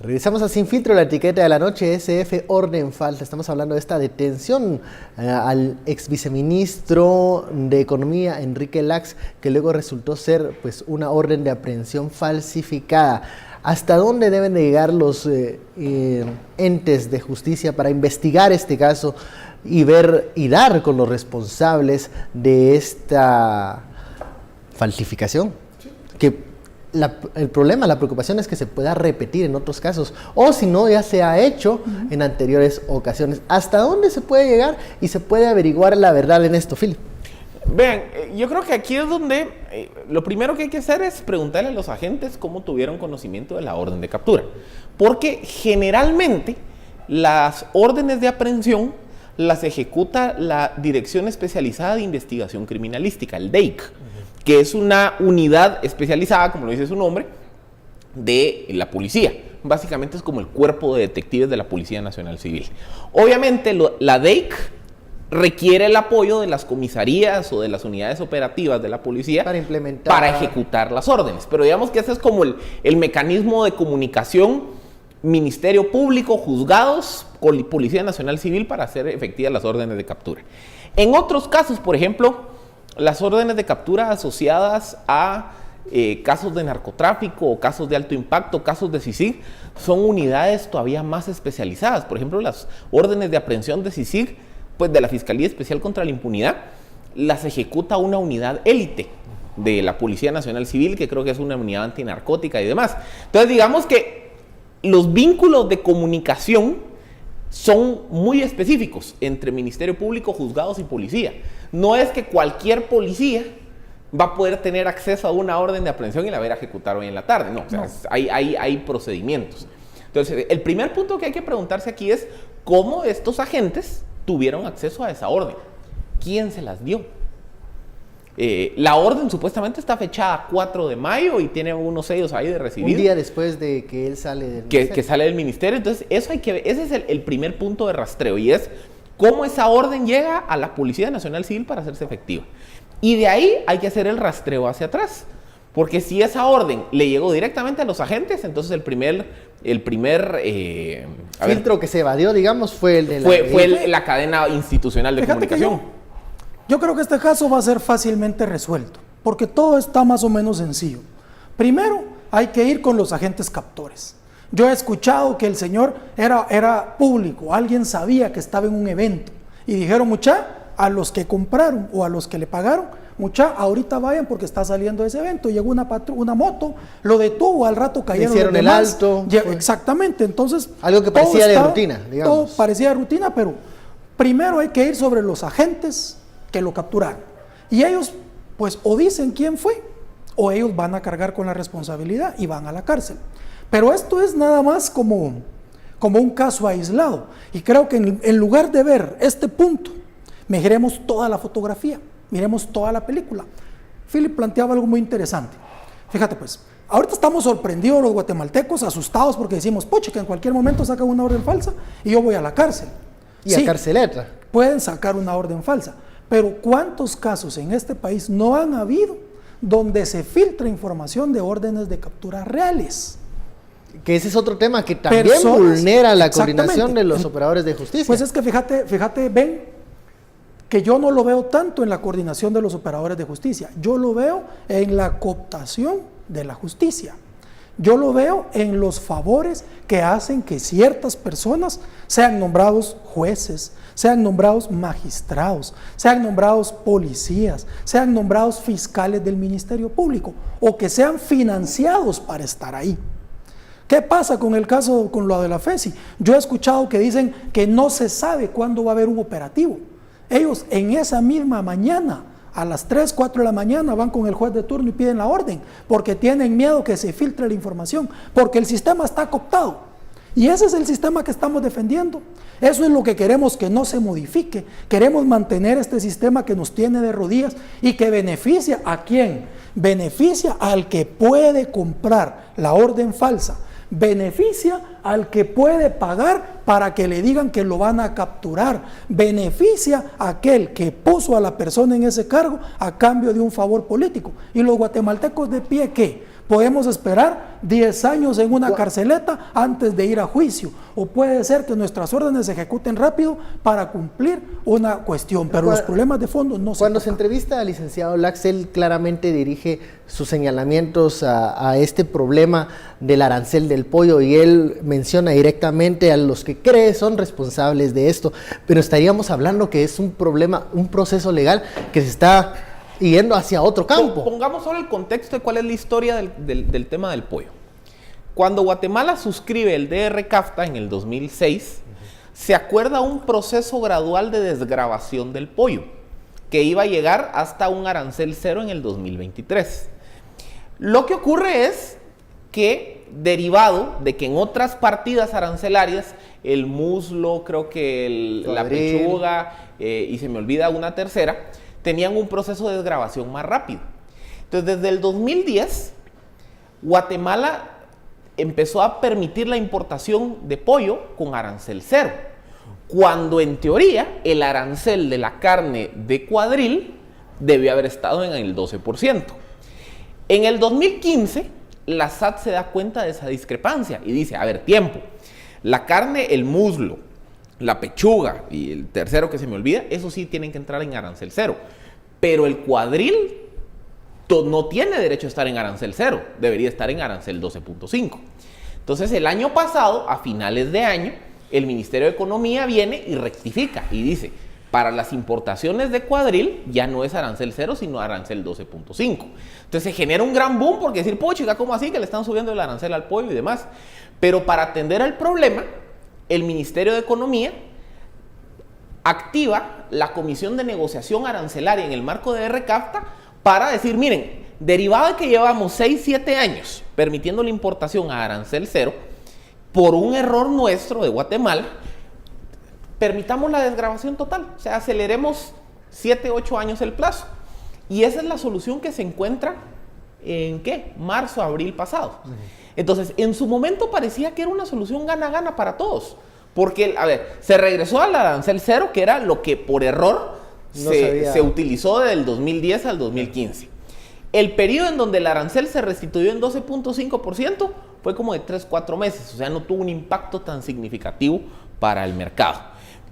Revisamos a Sin Filtro, la etiqueta de la noche, SF Orden Falsa. Estamos hablando de esta detención al ex viceministro de Economía, Enrique Lax, que luego resultó ser pues una orden de aprehensión falsificada. ¿Hasta dónde deben de llegar los entes de justicia para investigar este caso y ver y dar con los responsables de esta falsificación? Que el problema, la preocupación es que se pueda repetir en otros casos, o si no, ya se ha hecho en anteriores ocasiones. ¿Hasta dónde se puede llegar y se puede averiguar la verdad en esto, Philip? Vean, yo creo que aquí es donde lo primero que hay que hacer es preguntarle a los agentes cómo tuvieron conocimiento de la orden de captura. Porque generalmente las órdenes de aprehensión las ejecuta la Dirección Especializada de Investigación Criminalística, el DEIC, que es una unidad especializada, como lo dice su nombre, de la policía. Básicamente es como el cuerpo de detectives de la Policía Nacional Civil. Obviamente la DEIC requiere el apoyo de las comisarías o de las unidades operativas de la policía para ejecutar las órdenes. Pero digamos que ese es como el mecanismo de comunicación Ministerio Público, juzgados, Policía Nacional Civil para hacer efectivas las órdenes de captura. En otros casos, por ejemplo, las órdenes de captura asociadas a casos de narcotráfico o casos de alto impacto, casos de CICIG, son unidades todavía más especializadas. Por ejemplo, las órdenes de aprehensión de CICIG, pues de la Fiscalía Especial contra la Impunidad, las ejecuta una unidad élite de la Policía Nacional Civil, que creo que es una unidad antinarcótica y demás. Entonces, digamos que los vínculos de comunicación son muy específicos entre Ministerio Público, juzgados y policía. No es que cualquier policía va a poder tener acceso a una orden de aprehensión y la va a ir a ejecutar hoy en la tarde. No, o sea, hay procedimientos. Entonces, el primer punto que hay que preguntarse aquí es cómo estos agentes tuvieron acceso a esa orden. ¿Quién se las dio? La orden supuestamente está fechada 4 de mayo y tiene unos sellos ahí de recibido. Un día después de que él sale del ministerio. Que sale del ministerio. Entonces, eso hay que ver. Ese es el primer punto de rastreo, y es cómo esa orden llega a la Policía Nacional Civil para hacerse efectiva. Y de ahí hay que hacer el rastreo hacia atrás. Porque si esa orden le llegó directamente a los agentes, entonces el primer filtro que se evadió, digamos, fue el de la cadena institucional de comunicación. Yo creo que este caso va a ser fácilmente resuelto, porque todo está más o menos sencillo. Primero, hay que ir con los agentes captores. Yo he escuchado que el señor era público, alguien sabía que estaba en un evento y dijeron, mucha, a los que compraron o a los que le pagaron, mucha, ahorita vayan porque está saliendo de ese evento. Llegó una moto, lo detuvo, al rato cayeron hicieron los demás. El alto. Exactamente, entonces... Algo que parecía de rutina, digamos. Todo parecía de rutina, pero primero hay que ir sobre los agentes que lo capturaron. Y ellos, pues, o dicen quién fue, o ellos van a cargar con la responsabilidad y van a la cárcel. Pero esto es nada más como un caso aislado. Y creo que en lugar de ver este punto, miremos toda la fotografía, miremos toda la película. Philip planteaba algo muy interesante. Fíjate pues, ahorita estamos sorprendidos los guatemaltecos, asustados porque decimos, pucha, que en cualquier momento sacan una orden falsa y yo voy a la cárcel. Y sí, a carceleta. Pueden sacar una orden falsa. Pero ¿cuántos casos en este país no han habido donde se filtra información de órdenes de captura reales? Que ese es otro tema que también vulnera la coordinación de los operadores de justicia. Pues es que fíjate, ven, que yo no lo veo tanto en la coordinación de los operadores de justicia. Yo lo veo en la cooptación de la justicia. Yo lo veo en los favores que hacen que ciertas personas sean nombrados jueces, sean nombrados magistrados, sean nombrados policías, sean nombrados fiscales del Ministerio Público o que sean financiados para estar ahí. ¿Qué pasa con el caso, con lo de la FESI? Yo he escuchado que dicen que no se sabe cuándo va a haber un operativo. Ellos en esa misma mañana, a las 3, 4 de la mañana, van con el juez de turno y piden la orden, porque tienen miedo que se filtre la información, porque el sistema está cooptado. Y ese es el sistema que estamos defendiendo. Eso es lo que queremos que no se modifique. Queremos mantener este sistema que nos tiene de rodillas y que beneficia ¿a quién? Beneficia al que puede comprar la orden falsa. Beneficia al que puede pagar para que le digan que lo van a capturar. Beneficia a aquel que puso a la persona en ese cargo a cambio de un favor político. Y los guatemaltecos de pie, ¿qué? Podemos esperar 10 años en una carceleta antes de ir a juicio, o puede ser que nuestras órdenes se ejecuten rápido para cumplir una cuestión, pero los problemas de fondo no se Cuando se tocan. entrevista al licenciado Lax, él claramente dirige sus señalamientos a este problema del arancel del pollo, y él menciona directamente a los que cree son responsables de esto, pero estaríamos hablando que es un problema, un proceso legal que se está yendo hacia otro campo. Pongamos solo el contexto de cuál es la historia del tema del pollo. Cuando Guatemala suscribe el DR-CAFTA en el 2006, se acuerda un proceso gradual de desgravación del pollo, que iba a llegar hasta un arancel cero en el 2023. Lo que ocurre es que, derivado de que en otras partidas arancelarias, el muslo, creo que la pechuga, y se me olvida una tercera, tenían un proceso de desgravación más rápido. Entonces, desde el 2010, Guatemala empezó a permitir la importación de pollo con arancel cero, cuando en teoría el arancel de la carne de cuadril debió haber estado en el 12%. En el 2015, la SAT se da cuenta de esa discrepancia y dice, a ver, tiempo, la carne, el muslo, la pechuga y el tercero que se me olvida, eso sí tienen que entrar en arancel cero, pero el cuadril no tiene derecho a estar en arancel cero, debería estar en arancel 12.5. Entonces, el año pasado, a finales de año, el Ministerio de Economía viene y rectifica y dice, para las importaciones de cuadril ya no es arancel cero, sino arancel 12.5. Entonces se genera un gran boom porque decir, puchica, ¿cómo así que le están subiendo el arancel al pollo y demás? Pero para atender al problema, el Ministerio de Economía activa la Comisión de Negociación Arancelaria en el marco de DR-CAFTA para decir, miren, derivado de que llevamos 6-7 años permitiendo la importación a arancel cero, por un error nuestro de Guatemala, permitamos la desgravación total, o sea, aceleremos 7-8 años el plazo. Y esa es la solución que se encuentra en, ¿qué? Marzo, abril pasado. Entonces, en su momento parecía que era una solución gana-gana para todos, porque, a ver, se regresó al arancel cero, que era lo que por error se utilizó del 2010 al 2015. El periodo en donde el arancel se restituyó en 12.5% fue como de 3-4 meses, o sea, no tuvo un impacto tan significativo para el mercado.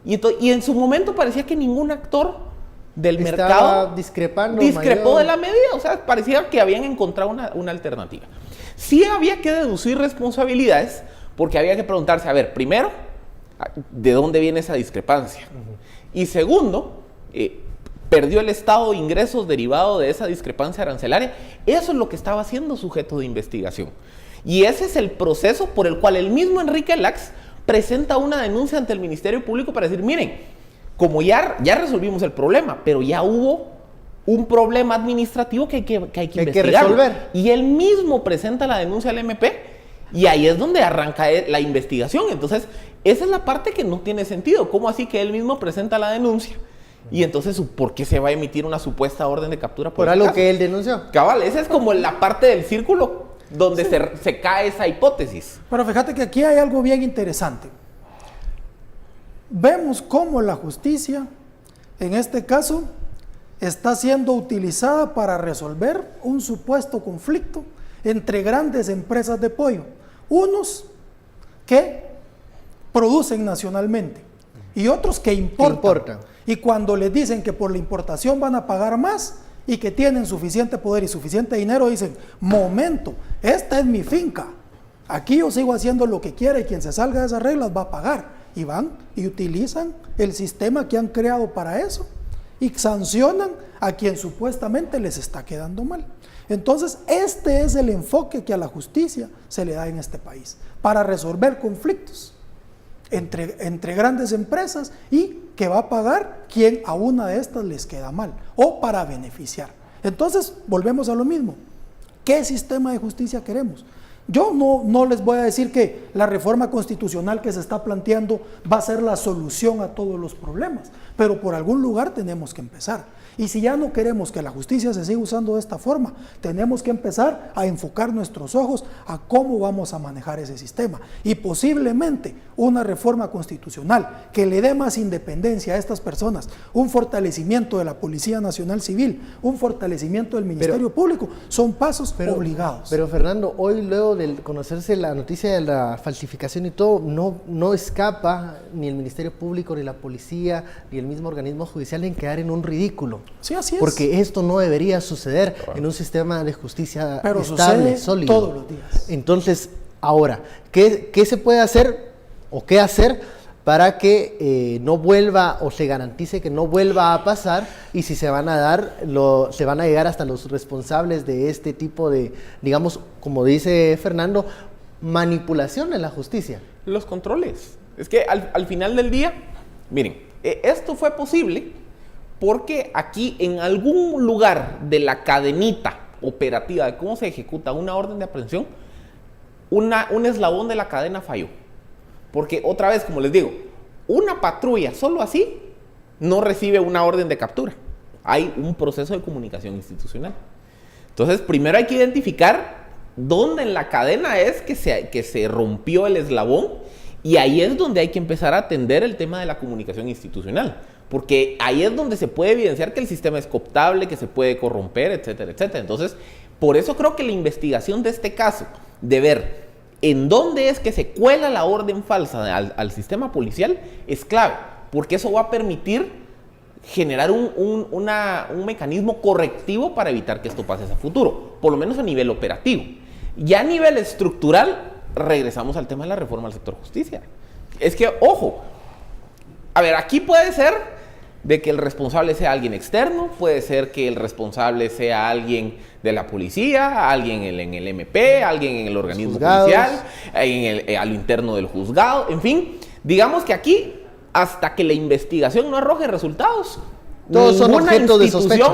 Y en su momento parecía que ningún actor del mercado discrepó de la medida, o sea, parecía que habían encontrado una alternativa. Sí había que deducir responsabilidades, porque había que preguntarse, a ver, primero, ¿de dónde viene esa discrepancia? Y segundo, ¿perdió el Estado ingresos derivados de esa discrepancia arancelaria? Eso es lo que estaba siendo sujeto de investigación. Y ese es el proceso por el cual el mismo Enrique Lax presenta una denuncia ante el Ministerio Público para decir, miren, como ya resolvimos el problema, pero ya hubo un problema administrativo que hay que investigar. Resolver. Y él mismo presenta la denuncia al MP y ahí es donde arranca la investigación. Entonces, esa es la parte que no tiene sentido. ¿Cómo así que él mismo presenta la denuncia? Y entonces, ¿por qué se va a emitir una supuesta orden de captura por algo que él denunció? Cabal, esa es como la parte del círculo donde se cae esa hipótesis. Pero fíjate que aquí hay algo bien interesante. Vemos cómo la justicia, en este caso, está siendo utilizada para resolver un supuesto conflicto entre grandes empresas de pollo. Unos que producen nacionalmente y otros que importan. Y cuando les dicen que por la importación van a pagar más y que tienen suficiente poder y suficiente dinero, dicen, momento, esta es mi finca, aquí yo sigo haciendo lo que quiera y quien se salga de esas reglas va a pagar. Y van y utilizan el sistema que han creado para eso y sancionan a quien supuestamente les está quedando mal. Entonces, este es el enfoque que a la justicia se le da en este país, para resolver conflictos entre grandes empresas y que va a pagar quien a una de estas les queda mal o para beneficiar. Entonces, volvemos a lo mismo. ¿Qué sistema de justicia queremos? Yo no les voy a decir que la reforma constitucional que se está planteando va a ser la solución a todos los problemas, pero por algún lugar tenemos que empezar. Y si ya no queremos que la justicia se siga usando de esta forma, tenemos que empezar a enfocar nuestros ojos a cómo vamos a manejar ese sistema. Y posiblemente una reforma constitucional que le dé más independencia a estas personas, un fortalecimiento de la Policía Nacional Civil, un fortalecimiento del Ministerio Público, son pasos obligados. Pero Fernando, hoy luego de conocerse la noticia de la falsificación y todo, no escapa ni el Ministerio Público, ni la policía, ni el mismo organismo judicial en quedar en un ridículo. Sí, así es. Porque esto no debería suceder en un sistema de justicia pero estable, sólido. Todos los días. Entonces, ahora, ¿qué se puede hacer o qué hacer para que no vuelva o se garantice que no vuelva a pasar? Y si se van a llegar hasta los responsables de este tipo de, digamos, como dice Fernando, manipulación en la justicia. Los controles. Es que al final del día, miren, esto fue posible porque aquí en algún lugar de la cadenita operativa de cómo se ejecuta una orden de aprehensión, un eslabón de la cadena falló. Porque otra vez, como les digo, una patrulla solo así no recibe una orden de captura. Hay un proceso de comunicación institucional. Entonces, primero hay que identificar dónde en la cadena es que se rompió el eslabón, y ahí es donde hay que empezar a atender el tema de la comunicación institucional. Porque ahí es donde se puede evidenciar que el sistema es cooptable, que se puede corromper, etcétera, etcétera. Entonces, por eso creo que la investigación de este caso, de ver en dónde es que se cuela la orden falsa al sistema policial, es clave. Porque eso va a permitir generar un mecanismo correctivo para evitar que esto pase a futuro, por lo menos a nivel operativo. Ya a nivel estructural, regresamos al tema de la reforma al sector justicia. Es que, ojo, a ver, aquí puede ser de que el responsable sea alguien externo, puede ser que el responsable sea alguien de la policía, alguien en el MP, alguien en el organismo judicial, a lo interno del juzgado, en fin. Digamos que aquí, hasta que la investigación no arroje resultados, todos son objetos de sospecha.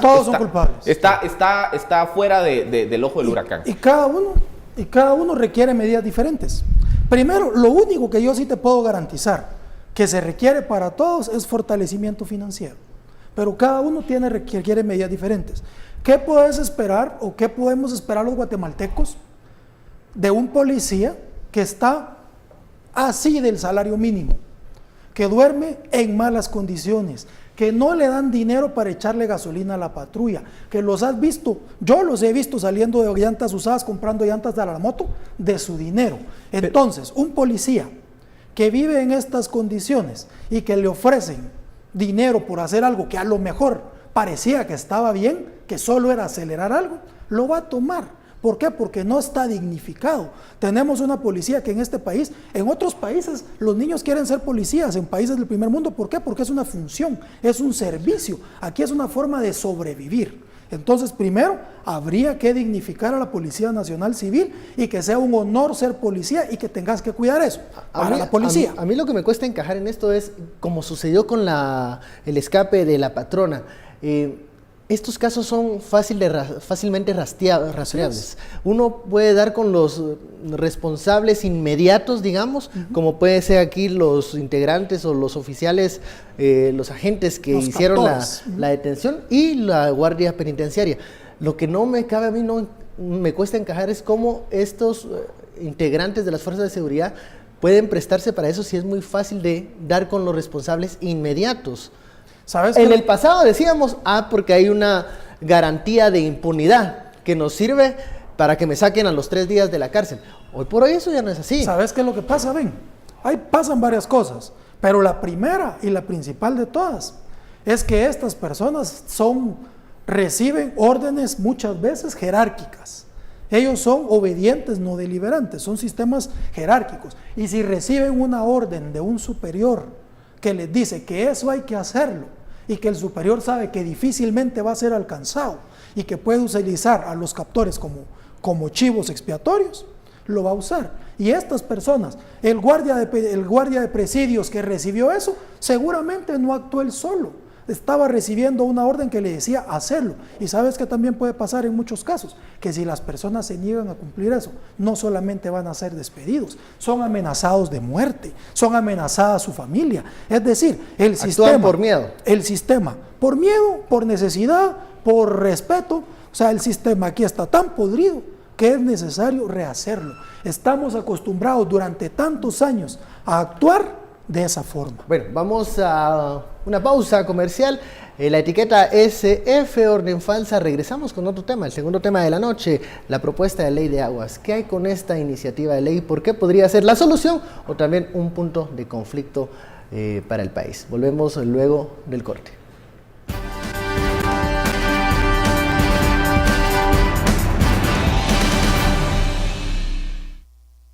Todos son culpables. Está fuera del ojo del huracán. Y cada uno requiere medidas diferentes. Primero, lo único que yo sí te puedo garantizar que se requiere para todos es fortalecimiento financiero, pero cada uno requiere medidas diferentes. ¿Qué puedes esperar o qué podemos esperar los guatemaltecos de un policía que está así del salario mínimo, que duerme en malas condiciones, que no le dan dinero para echarle gasolina a la patrulla, que los has visto, yo los he visto saliendo de llantas usadas, comprando llantas de la moto de su dinero? Entonces, un policía que vive en estas condiciones y que le ofrecen dinero por hacer algo que a lo mejor parecía que estaba bien, que solo era acelerar algo, lo va a tomar. ¿Por qué? Porque no está dignificado. Tenemos una policía que en este país, en otros países, los niños quieren ser policías, en países del primer mundo. ¿Por qué? Porque es una función, es un servicio. Aquí es una forma de sobrevivir. Entonces, primero, habría que dignificar a la Policía Nacional Civil y que sea un honor ser policía y que tengas que cuidar eso para la policía. A mí lo que me cuesta encajar en esto es, como sucedió con el escape de la patrona, estos casos son fácilmente rastreables. Uno puede dar con los responsables inmediatos, digamos, como puede ser aquí los integrantes o los oficiales, los agentes que hicieron la detención y la guardia penitenciaria. Lo que no me cabe a mí, no me cuesta encajar es cómo estos integrantes de las fuerzas de seguridad pueden prestarse para eso si es muy fácil de dar con los responsables inmediatos. ¿Sabes? En el pasado decíamos, porque hay una garantía de impunidad que nos sirve para que me saquen a los 3 días de la cárcel. Hoy por hoy eso ya no es así. ¿Sabes qué es lo que pasa? Ven, ahí pasan varias cosas, pero la primera y la principal de todas es que estas personas reciben órdenes muchas veces jerárquicas. Ellos son obedientes, no deliberantes, son sistemas jerárquicos. Y si reciben una orden de un superior que les dice que eso hay que hacerlo y que el superior sabe que difícilmente va a ser alcanzado y que puede utilizar a los captores como chivos expiatorios, lo va a usar. Y estas personas, el guardia de presidios que recibió eso, seguramente no actuó él solo. estaba recibiendo una orden que le decía hacerlo. Y sabes que también puede pasar en muchos casos, que si las personas se niegan a cumplir eso, no solamente van a ser despedidos, son amenazados de muerte, son amenazadas su familia. Es decir, el sistema por miedo. El sistema, por miedo, por necesidad, por respeto, o sea, el sistema aquí está tan podrido que es necesario rehacerlo. Estamos acostumbrados durante tantos años a actuar de esa forma. Bueno, vamos a una pausa comercial. La etiqueta SF, orden falsa. Regresamos con otro tema, el segundo tema de la noche, la propuesta de ley de aguas. ¿Qué hay con esta iniciativa de ley? ¿Por qué podría ser la solución o también un punto de conflicto para el país? Volvemos luego del corte.